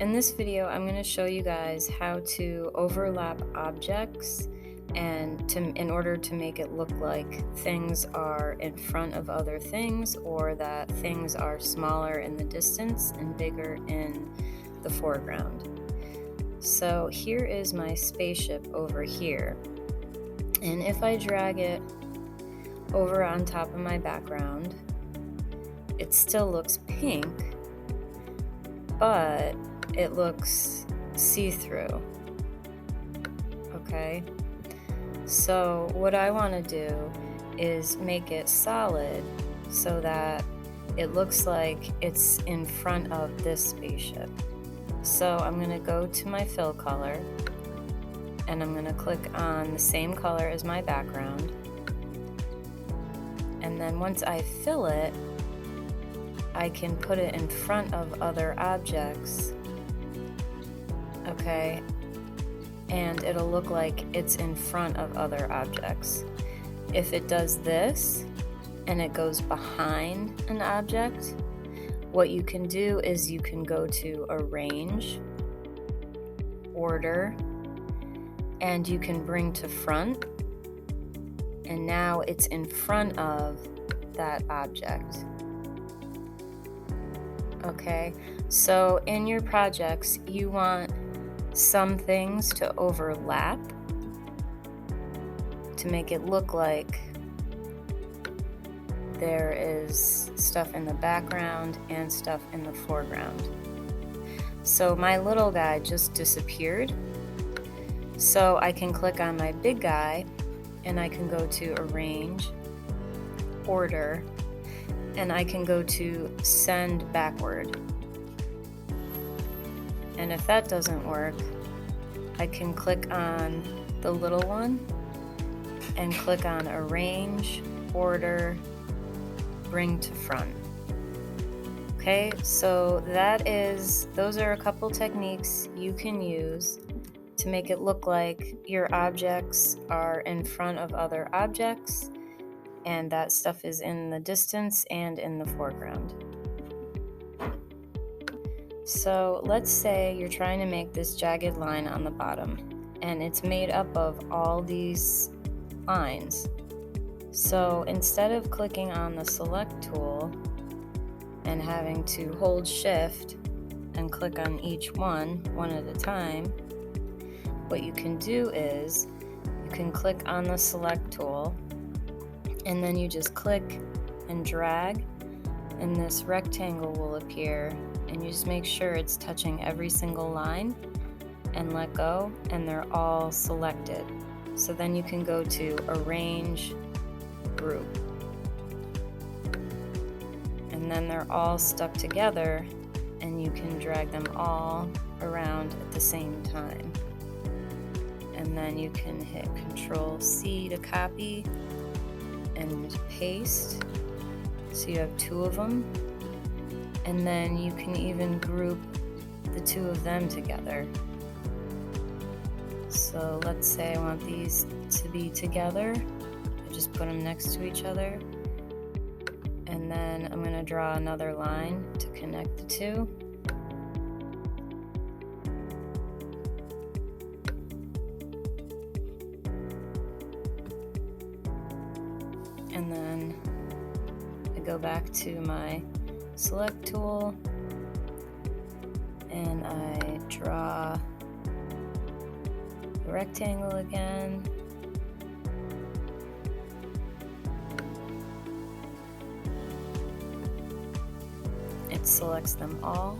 In this video, I'm going to show you guys how to overlap objects and in order to make it look like things are in front of other things, or that things are smaller in the distance and bigger in the foreground. So here is my spaceship over here, and if I drag it over on top of my background, it still looks pink, but it looks see-through. Okay, so what I want to do is make it solid so that it looks like it's in front of this spaceship. So I'm going to go to my fill color and I'm going to click on the same color as my background, and then once I fill it, I can put it in front of other objects. Okay, and it'll look like it's in front of other objects. If it does this and it goes behind an object, what you can do is you can go to Arrange, Order, and you can bring to front, and now it's in front of that object. Okay, so in your projects, you want some things to overlap to make it look like there is stuff in the background and stuff in the foreground. So my little guy just disappeared, so I can click on my big guy and I can go to Arrange, Order, and I can go to Send Backward. And if that doesn't work, I can click on the little one and click on Arrange, Order, Bring to Front. Okay, so those are a couple techniques you can use to make it look like your objects are in front of other objects and that stuff is in the distance and in the foreground. So let's say you're trying to make this jagged line on the bottom, and it's made up of all these lines. So instead of clicking on the Select tool and having to hold Shift and click on each one at a time, what you can do is you can click on the Select tool, and then you just click and drag, and this rectangle will appear, and you just make sure it's touching every single line and let go, and they're all selected. So then you can go to Arrange, Group, and then they're all stuck together, and you can drag them all around at the same time. And then you can hit Control-C to copy and paste, so you have two of them, and then you can even group the two of them together. So let's say I want these to be together. I just put them next to each other, and then I'm going to draw another line to connect the two. And then I go back to my Select tool and I draw the rectangle again. It selects them all.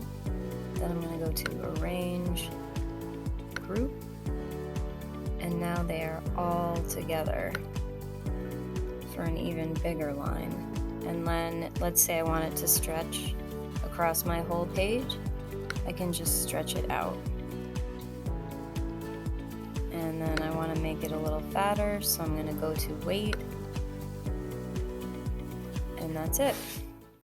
Then I'm going to go to Arrange, Group, and now they are all together for an even bigger line. And then let's say I want it to stretch across my whole page, I can just stretch it out. And then I want to make it a little fatter, so I'm going to go to Weight, and that's it.